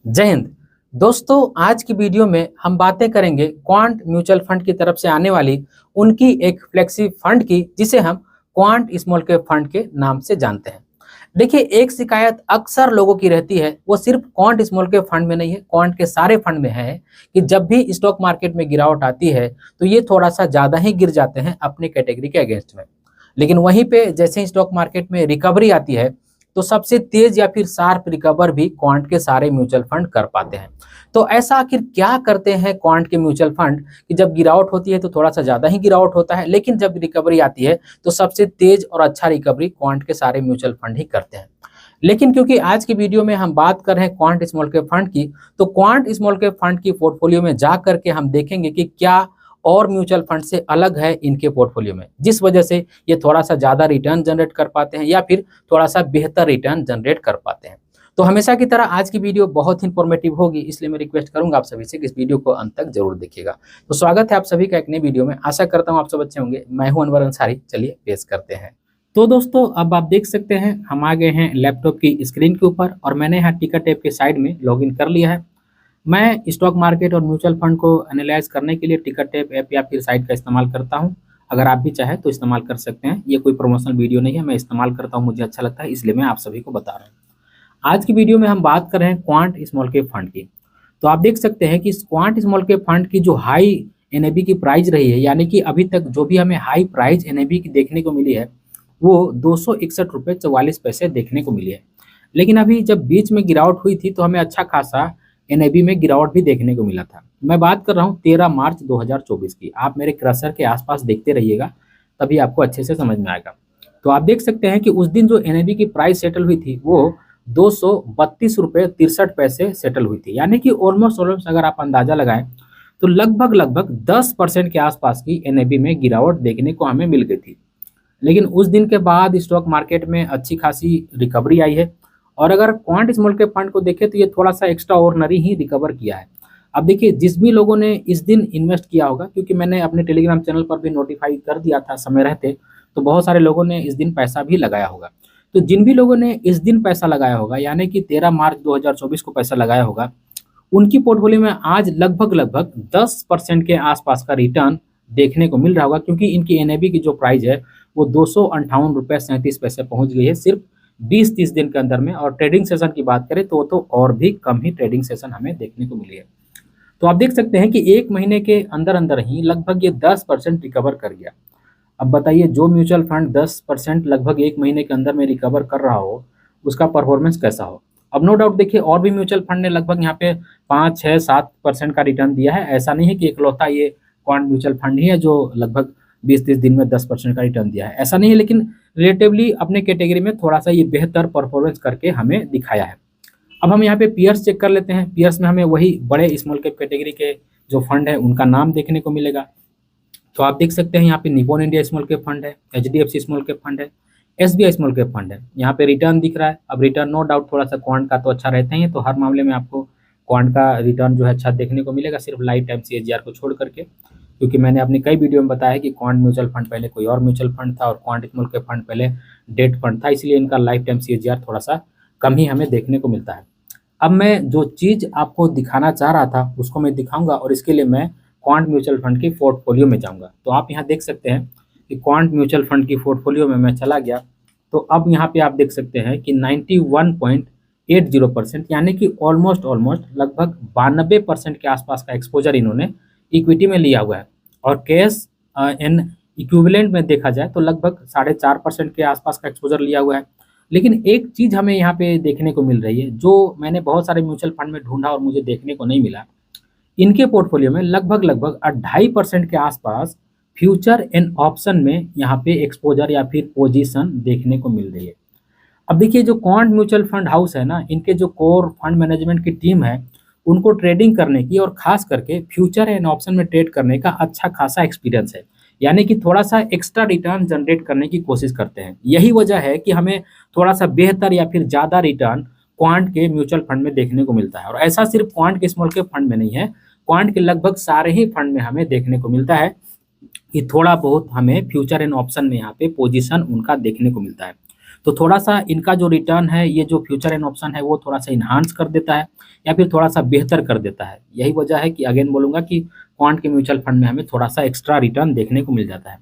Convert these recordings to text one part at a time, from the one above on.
जय हिंद। दोस्तों, आज की वीडियो में हम बातें करेंगे क्वांट म्यूचुअल फंड की तरफ से आने वाली उनकी एक फ्लेक्सी फंड की, जिसे हम क्वांट स्मॉल कैप फंड के नाम से जानते हैं। देखिए, एक शिकायत अक्सर लोगों की रहती है, वो सिर्फ क्वांट स्मॉल कैप फंड में नहीं है, क्वांट के सारे फंड में है कि जब भी स्टॉक मार्केट में गिरावट आती है तो ये थोड़ा सा ज्यादा ही गिर जाते हैं अपने कैटेगरी के अगेंस्ट में। लेकिन वहीं पे जैसे ही स्टॉक मार्केट में रिकवरी आती है तो सबसे तेज या फिर शार्प रिकवर भी क्वांट के सारे म्यूचुअल फंड कर पाते हैं। तो ऐसा आखिर क्या करते हैं क्वांट के म्यूचुअल फंड कि जब गिरावट होती है तो थोड़ा सा ज्यादा ही गिरावट होता है, लेकिन जब रिकवरी आती है तो सबसे तेज और अच्छा रिकवरी क्वांट के सारे म्यूचुअल फंड ही करते हैं। लेकिन क्योंकि आज की वीडियो में हम बात कर रहे हैं क्वांट स्मॉल कैप फंड की, तो क्वांट स्मॉल कैप फंड की पोर्टफोलियो में जा करके हम देखेंगे कि क्या और म्यूचुअल फंड से अलग है इनके पोर्टफोलियो में, जिस वजह से ये थोड़ा सा ज्यादा रिटर्न जनरेट कर पाते हैं या फिर थोड़ा सा बेहतर रिटर्न जनरेट कर पाते हैं। तो हमेशा की तरह आज की वीडियो बहुत इंफॉर्मेटिव होगी, इसलिए मैं रिक्वेस्ट करूंगा आप सभी से कि इस वीडियो को अंत तक जरूर देखिएगा। तो स्वागत है आप सभी का एक नई वीडियो में। आशा करता हूं आप सब अच्छे होंगे। मैं हूं अनवर अंसारी। चलिए पेश करते हैं। तो दोस्तों, अब आप देख सकते हैं हम आ गए हैं लैपटॉप की स्क्रीन के ऊपर और मैंने यहाँ टिकट ऐप के साइड में लॉगिन कर लिया है। मैं स्टॉक मार्केट और म्यूचुअल फंड को एनालाइज करने के लिए टिकट ऐप या फिर साइट का इस्तेमाल करता हूं। अगर आप भी चाहें तो इस्तेमाल कर सकते हैं। ये कोई प्रमोशनल वीडियो नहीं है, मैं इस्तेमाल करता हूं, मुझे अच्छा लगता है, इसलिए मैं आप सभी को बता रहा हूं। आज की वीडियो में हम बात कर रहे हैं क्वांट स्मॉल कैप फंड की। तो आप देख सकते हैं कि इस क्वांट स्मॉल कैप फंड की जो हाई एनएबी की प्राइस रही है, यानी कि अभी तक जो भी हमें हाई प्राइस एनएबी की देखने को मिली है वो 261 रुपये 44 पैसे देखने को मिली है। लेकिन अभी जब बीच में गिरावट हुई थी तो हमें अच्छा खासा एनएबी में गिरावट भी देखने को मिला था। मैं बात कर रहा हूँ 13 मार्च 2024 की। आप मेरे क्रसर के आसपास देखते रहिएगा, तभी आपको अच्छे से समझ में आएगा। तो आप देख सकते हैं कि उस दिन जो एनएबी की प्राइस सेटल हुई थी वो 232 रुपये 63 पैसे सेटल हुई थी, यानी कि ऑलमोस्ट अगर आप अंदाजा लगाएं तो लगभग 10% के आसपास की एनएबी में गिरावट देखने को हमें मिल गई थी। लेकिन उस दिन के बाद स्टॉक मार्केट में अच्छी खासी रिकवरी आई है और अगर क्वांट स्मॉल कैप फंड को देखें तो ये थोड़ा सा एक्स्ट्रा ऑर्डिनरी ही रिकवर किया है। अब देखिए, जिस भी लोगों ने इस दिन इन्वेस्ट किया होगा, क्योंकि मैंने अपने टेलीग्राम चैनल पर भी नोटिफाई कर दिया था समय रहते, तो बहुत सारे लोगों ने इस दिन पैसा भी लगाया होगा। तो जिन भी लोगों ने इस दिन पैसा लगाया होगा, यानी कि 13 मार्च 2024 को पैसा लगाया होगा, उनकी पोर्टफोलियो में आज लगभग 10% के आसपास का रिटर्न देखने को मिल रहा होगा, क्योंकि इनकी एनएबी की जो प्राइस है वो 258 रुपये 37 पैसे पहुंच गई है सिर्फ 20-30 दिन के अंदर में। और ट्रेडिंग सेशन की बात करें तो और भी कम ही ट्रेडिंग सेशन हमें देखने को मिली है। तो आप देख सकते हैं कि एक महीने के अंदर अंदर ही लगभग ये 10% रिकवर कर गया। अब बताइए, जो म्यूचुअल फंड 10% लगभग एक महीने के अंदर में रिकवर कर रहा हो, उसका परफॉर्मेंस कैसा हो। अब नो डाउट देखिए, और भी म्यूचुअल फंड ने लगभग यहाँ पे 5-6-7% का रिटर्न दिया है। ऐसा नहीं है कि इकलौता ये क्वांट म्यूचुअल फंड ही है जो लगभग 20-30 दिन में 10% का रिटर्न दिया है, ऐसा नहीं है। लेकिन रिलेटिवली अपने कैटेगरी में थोड़ा सा ये बेहतर परफॉर्मेंस करके हमें दिखाया है। अब हम यहाँ पे पीयर्स चेक कर लेते हैं। पीयर्स में हमें वही बड़े स्मॉल कैप कैटेगरी के जो फंड है उनका नाम देखने को मिलेगा। तो आप देख सकते हैं यहाँ पे Nippon India small cap fund है, एचडीएफसी स्मॉल कैप फंड है, एसबीआई स्मॉल कैप फंड है। यहाँ पे रिटर्न दिख रहा है। अब रिटर्न नो डाउट थोड़ा सा क्वांट का तो अच्छा रहता ही है, तो हर मामले में आपको क्वांट का रिटर्न जो है अच्छा देखने को मिलेगा, सिर्फ लाइफ टाइम सीएजीआर को छोड़ करके। क्योंकि मैंने अपनी कई वीडियो में बताया कि क्वांट म्यूचुअल फंड पहले कोई और म्यूचुअल फंड था और क्वांट स्मॉल कैप फंड पहले डेट फंड था, इसलिए इनका लाइफ टाइम सीएजीआर थोड़ा सा कम ही हमें देखने को मिलता है। अब मैं जो चीज़ आपको दिखाना चाह रहा था उसको मैं दिखाऊंगा, और इसके लिए मैं क्वांट म्यूचुअल फंड की पोर्टफोलियो में जाऊंगा। तो आप यहाँ देख सकते हैं कि क्वांट म्यूचुअल फंड की पोर्टफोलियो में मैं चला गया। तो अब यहाँ पे आप देख सकते हैं कि 91.80%, यानी कि ऑलमोस्ट लगभग 92% के आसपास का एक्सपोजर इन्होंने इक्विटी में लिया हुआ है। और कैश इन इक्विवेलेंट में देखा जाए तो लगभग 4.5% के आसपास का एक्सपोजर लिया हुआ है। लेकिन एक चीज़ हमें यहाँ पे देखने को मिल रही है जो मैंने बहुत सारे म्यूचुअल फंड में ढूंढा और मुझे देखने को नहीं मिला। इनके पोर्टफोलियो में लगभग 2.5% के आसपास फ्यूचर एंड ऑप्शन में यहाँ पे एक्सपोजर या फिर पोजीशन देखने को मिल रही है। अब देखिए, जो क्वांट म्यूचुअल फंड हाउस है ना, इनके जो कोर फंड मैनेजमेंट की टीम है, उनको ट्रेडिंग करने की और खास करके फ्यूचर एंड ऑप्शन में ट्रेड करने का अच्छा खासा एक्सपीरियंस है, यानी कि थोड़ा सा एक्स्ट्रा रिटर्न जनरेट करने की कोशिश करते हैं। यही वजह है कि हमें थोड़ा सा बेहतर या फिर ज़्यादा रिटर्न क्वांट के म्यूचुअल फंड में देखने को मिलता है। और ऐसा सिर्फ क्वांट के स्मॉल कैप फंड में नहीं है, क्वांट के लगभग सारे ही फंड में हमें देखने को मिलता है कि थोड़ा बहुत हमें फ्यूचर एंड ऑप्शन में यहाँ पे पोजीशन उनका देखने को मिलता है। तो थोड़ा-सा इनका जो रिटर्न है, ये जो फ्यूचर एंड ऑप्शन है, वो थोड़ा-सा एनहांस कर देता है या फिर थोड़ा-सा बेहतर कर देता है। यही वजह है कि अगेन बोलूँगा कि क्वांट के म्यूचुअल फंड में हमें थोड़ा-सा एक्स्ट्रा रिटर्न देखने को मिल जाता है।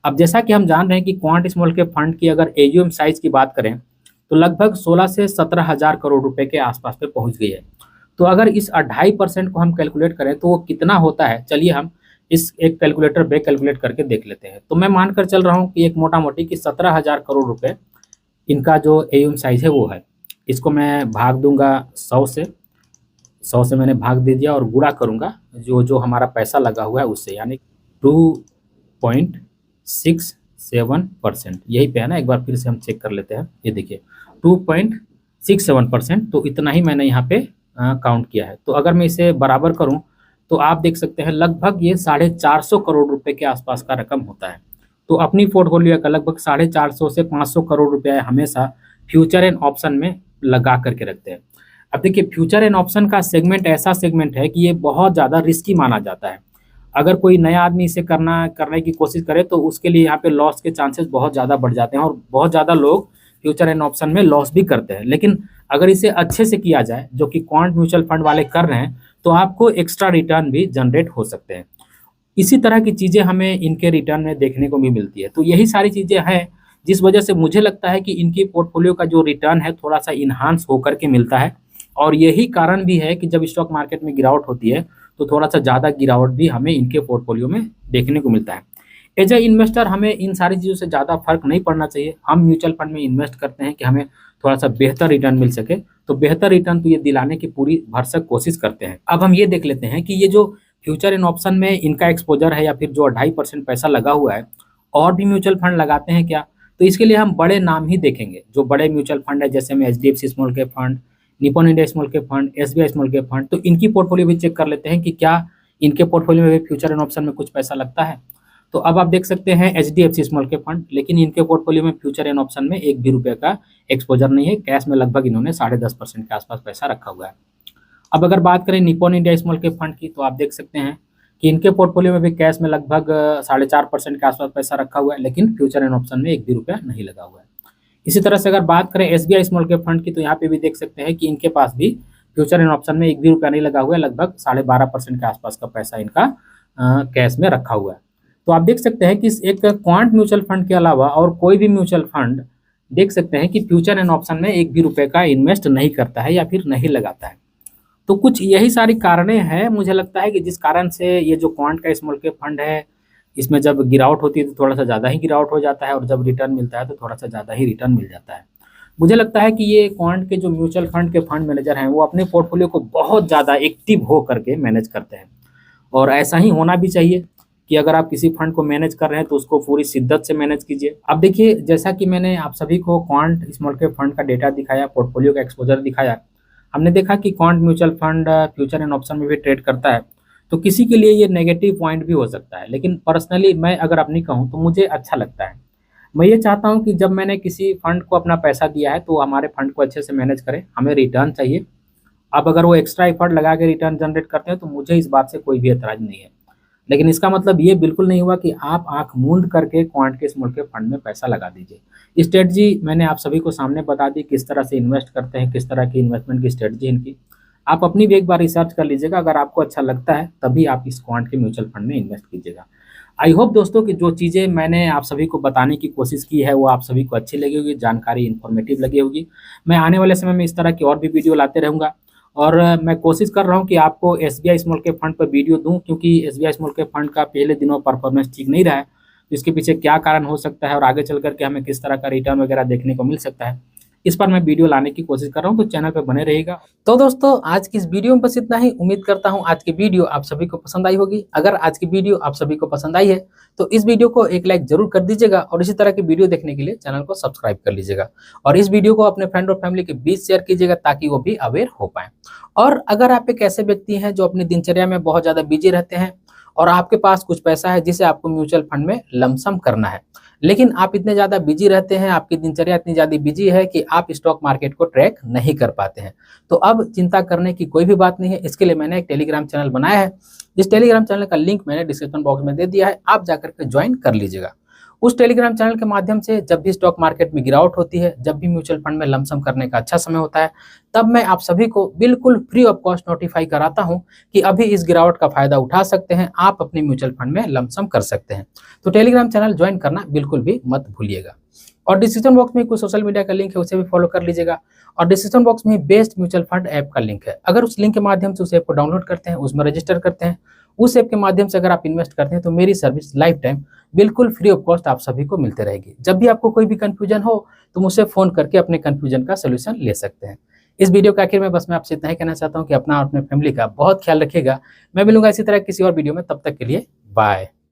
अब जैसा कि हम जान रहे हैं कि क्वांट स्मॉल कैप फंड की अगर एयूएम साइज़ की बात करें, तो लगभग 16 से 17 हज़ार करोड़ रुपए के आस-पास पे पहुँच गई है। तो अगर इस 2.5% को हम कैलकुलेट करें तो वो कितना होता है, चलिए हम इस एक कैलकुलेटर पे कैलकुलेट करके देख लेते हैं। तो मैं मानकर चल रहा हूँ कि एक मोटा-मोटी कि 17,000 करोड़ रुपए इनका जो एयूएम साइज़ है वो है। इसको मैं भाग दूँगा 100 से, 100 से मैंने भाग दे दिया और गुणा करूँगा जो हमारा पैसा लगा हुआ है उससे, यानी 2.67%, यही पे है ना, एक बार फिर से हम चेक कर लेते हैं। ये देखिए 2.67%, तो इतना ही मैंने यहाँ पे काउंट किया है। तो अगर मैं इसे बराबर करूँ तो आप देख सकते हैं लगभग ये 450 करोड़ रुपए के आसपास का रकम होता है। तो अपनी पोर्टफोलियो का लगभग 450 से 500 करोड़ रुपए हमेशा फ्यूचर एंड ऑप्शन में लगा करके रखते हैं। अब देखिए फ्यूचर एंड ऑप्शन का सेगमेंट ऐसा सेगमेंट है कि ये बहुत ज़्यादा रिस्की माना जाता है। अगर कोई नया आदमी इसे करने की कोशिश करे तो उसके लिए यहाँ पे लॉस के चांसेस बहुत ज़्यादा बढ़ जाते हैं और बहुत ज़्यादा लोग फ्यूचर एंड ऑप्शन में लॉस भी करते हैं। लेकिन अगर इसे अच्छे से किया जाए, जो कि क्वांट म्यूचुअल फंड वाले कर रहे हैं, तो आपको एक्स्ट्रा रिटर्न भी जनरेट हो सकते हैं। इसी तरह की चीज़ें हमें इनके रिटर्न में देखने को भी मिलती है। तो यही सारी चीज़ें हैं जिस वजह से मुझे लगता है कि इनकी पोर्टफोलियो का जो रिटर्न है थोड़ा-सा एनहांस होकर के मिलता है और यही कारण भी है कि जब स्टॉक मार्केट में गिरावट होती है, तो थोड़ा-सा ज़्यादा गिरावट भी हमें इनके पोर्टफोलियो में देखने को मिलता है। एज़ अ इन्वेस्टर हमें इन सारी चीज़ों से ज़्यादा फ़र्क नहीं पड़ना चाहिए। हम म्यूचुअल फंड में इन्वेस्ट करते हैं कि हमें थोड़ा-सा बेहतर रिटर्न मिल सके, तो बेहतर रिटर्न तो ये दिलाने की पूरी भरसक कोशिश करते हैं। अब हम ये देख लेते हैं कि ये जो फ्यूचर एंड ऑप्शन में इनका एक्सपोज़र है या फिर जो 2.5% पैसा लगा हुआ है, और भी म्यूचुअल फंड लगाते हैं क्या? तो इसके लिए हम बड़े नाम ही देखेंगे। जो बड़े म्यूचुअल फंड है जैसे में HDFC small cap fund, Nippon India small cap fund, SBI small cap fund, तो इनकी पोर्टफोलियो भी चेक कर लेते हैं कि क्या इनके पोर्टफोलियो में भी फ्यूचर एंड ऑप्शन में कुछ पैसा लगता है। तो अब आप देख सकते हैं एचडीएफसी स्मॉल कैप फंड, लेकिन इनके पोर्टफोलियो में फ्यूचर एंड ऑप्शन में एक भी रुपए का एक्सपोज़र नहीं है। कैश में लगभग इन्होंने 10.5% के आसपास पैसा रखा हुआ है। अब अगर बात करें Nippon India small cap fund की, तो आप देख सकते हैं कि इनके पोर्टफोलियो में भी कैश में लगभग 4.5% के आसपास पैसा रखा हुआ है, लेकिन फ्यूचर एंड ऑप्शन में एक भी रुपया नहीं लगा हुआ है। इसी तरह से अगर बात करें एसबीआई स्मॉल कैप फंड की, तो यहाँ पे भी देख सकते हैं कि इनके पास भी फ्यूचर एंड ऑप्शन में एक भी रुपया नहीं लगा हुआ है, लगभग 12.5% के आसपास का पैसा इनका कैश में रखा हुआ है। तो आप देख सकते हैं कि इस एक क्वांट म्यूचुअल फंड के अलावा और कोई भी म्यूचुअल फंड देख सकते हैं कि फ्यूचर एंड ऑप्शन में एक भी रुपए का इन्वेस्ट नहीं करता है या फिर नहीं लगाता है। तो कुछ यही सारी कारणें हैं, मुझे लगता है कि जिस कारण से ये जो क्वांट का स्मॉल कैप फंड है, इसमें जब गिरावट होती है तो थोड़ा-सा ज़्यादा ही गिरावट हो जाता है और जब रिटर्न मिलता है तो थोड़ा-सा ज़्यादा ही रिटर्न मिल जाता है। मुझे लगता है कि ये क्वांट के जो म्यूचुअल फंड के फंड मैनेजर हैं, वो अपने पोर्टफोलियो को बहुत ज़्यादा एक्टिव हो करके मैनेज करते हैं और ऐसा ही होना भी चाहिए कि अगर आप किसी फंड को मैनेज कर रहे हैं तो उसको पूरी शिद्दत से मैनेज कीजिए। अब देखिए, जैसा कि मैंने आप सभी को क्वांट स्मॉल कैप फंड का डेटा दिखाया, पोर्टफोलियो का एक्सपोज़र दिखाया, हमने देखा कि quant mutual fund future and option में भी ट्रेड करता है। तो किसी के लिए ये नेगेटिव पॉइंट भी हो सकता है, लेकिन पर्सनली मैं अगर अपनी कहूँ तो मुझे अच्छा लगता है। मैं ये चाहता हूँ कि जब मैंने किसी फंड को अपना पैसा दिया है तो हमारे फंड को अच्छे से मैनेज करें, हमें रिटर्न चाहिए। अब अगर वो एक्स्ट्रा एफर्ट लगा के रिटर्न जनरेट करते हैं तो मुझे इस बात से कोई भी एतराज़ नहीं है। लेकिन इसका मतलब ये बिल्कुल नहीं हुआ कि आप आँख मूंद करके क्वांट के स्मॉल कैप फंड में पैसा लगा दीजिए। स्ट्रेटजी मैंने आप सभी को सामने बता दी, किस तरह से इन्वेस्ट करते हैं, किस तरह की इन्वेस्टमेंट की स्ट्रेटजी इनकी। आप अपनी भी एक बार रिसर्च कर लीजिएगा, अगर आपको अच्छा लगता है तभी आप इस क्वांट के म्यूचुअल फंड में इन्वेस्ट कीजिएगा। आई होप दोस्तों कि जो चीज़ें मैंने आप सभी को बताने की कोशिश की है वो आप सभी को अच्छी लगी होगी, जानकारी इन्फॉर्मेटिव लगी होगी। मैं आने वाले समय में इस तरह की और भी वीडियो लाते रहूँगा और मैं कोशिश कर रहा हूँ कि आपको एसबीआई स्मॉल कैप फंड पर वीडियो दूँ, क्योंकि एसबीआई स्मॉल कैप फंड का पहले दिनों परफॉर्मेंस ठीक नहीं रहा है। तो इसके पीछे क्या कारण हो सकता है और आगे चल कर के हमें किस तरह का रिटर्न वगैरह देखने को मिल सकता है, इस पर मैं वीडियो लाने की कोशिश कर रहा हूँ, तो चैनल पे बने रहिएगा। तो दोस्तों आज की इस वीडियो में बस इतना ही। उम्मीद करता हूँ आज की वीडियो आप सभी को पसंद आई होगी। अगर आज की वीडियो आप सभी को पसंद आई है तो इस वीडियो को एक लाइक जरूर कर दीजिएगा और इसी तरह की वीडियो देखने के लिए चैनल को सब्सक्राइब कर लीजिएगा और इस वीडियो को अपने फ्रेंड और फैमिली के बीच शेयर कीजिएगा ताकि वो भी अवेयर हो पाए। और अगर आप एक ऐसे व्यक्ति हैं जो अपनी दिनचर्या में बहुत ज़्यादा बिजी रहते हैं और आपके पास कुछ पैसा है जिसे आपको म्यूचुअल फंड में लमसम करना है, लेकिन आप इतने ज़्यादा बिजी रहते हैं, आपकी दिनचर्या इतनी ज़्यादा बिजी है कि आप स्टॉक मार्केट को ट्रैक नहीं कर पाते हैं, तो अब चिंता करने की कोई भी बात नहीं है। इसके लिए मैंने एक टेलीग्राम चैनल बनाया है। इस टेलीग्राम चैनल का लिंक मैंने डिस्क्रिप्शन बॉक्स में दे दिया है, आप जाकर के ज्वाइन कर लीजिएगा। उस टेलीग्राम चैनल के माध्यम से जब भी स्टॉक मार्केट में गिरावट होती है, जब भी म्यूचुअल फंड में लमसम करने का अच्छा समय होता है, तब मैं आप सभी को बिल्कुल फ्री ऑफ कॉस्ट नोटिफाई कराता हूं कि अभी इस गिरावट का फायदा उठा सकते हैं, आप अपने म्यूचुअल फंड में लमसम कर सकते हैं। तो टेलीग्राम चैनल ज्वाइन करना बिल्कुल भी मत भूलिएगा। और डिस्क्रिप्शन बॉक्स में कुछ सोशल मीडिया का लिंक है, उसे भी फॉलो कर लीजिएगा। और डिस्क्रिप्शन बॉक्स में बेस्ट म्यूचुअल फंड ऐप का लिंक है, अगर उस लिंक के माध्यम से उस ऐप को डाउनलोड करते हैं, उसमें रजिस्टर करते हैं, उस ऐप के माध्यम से अगर आप इन्वेस्ट करते हैं, तो मेरी सर्विस लाइफ टाइम बिल्कुल फ्री ऑफ कॉस्ट आप सभी को मिलते रहेगी। जब भी आपको कोई भी कंफ्यूजन हो तो मुझसे फोन करके अपने कंफ्यूजन का सोल्यूशन ले सकते हैं। इस वीडियो के आखिर में बस मैं आपसे इतना ही कहना चाहता हूँ कि अपना और अपने फैमिली का बहुत ख्याल रखिएगा। मैं मिलूंगा इसी तरह किसी और वीडियो में, तब तक के लिए बाय।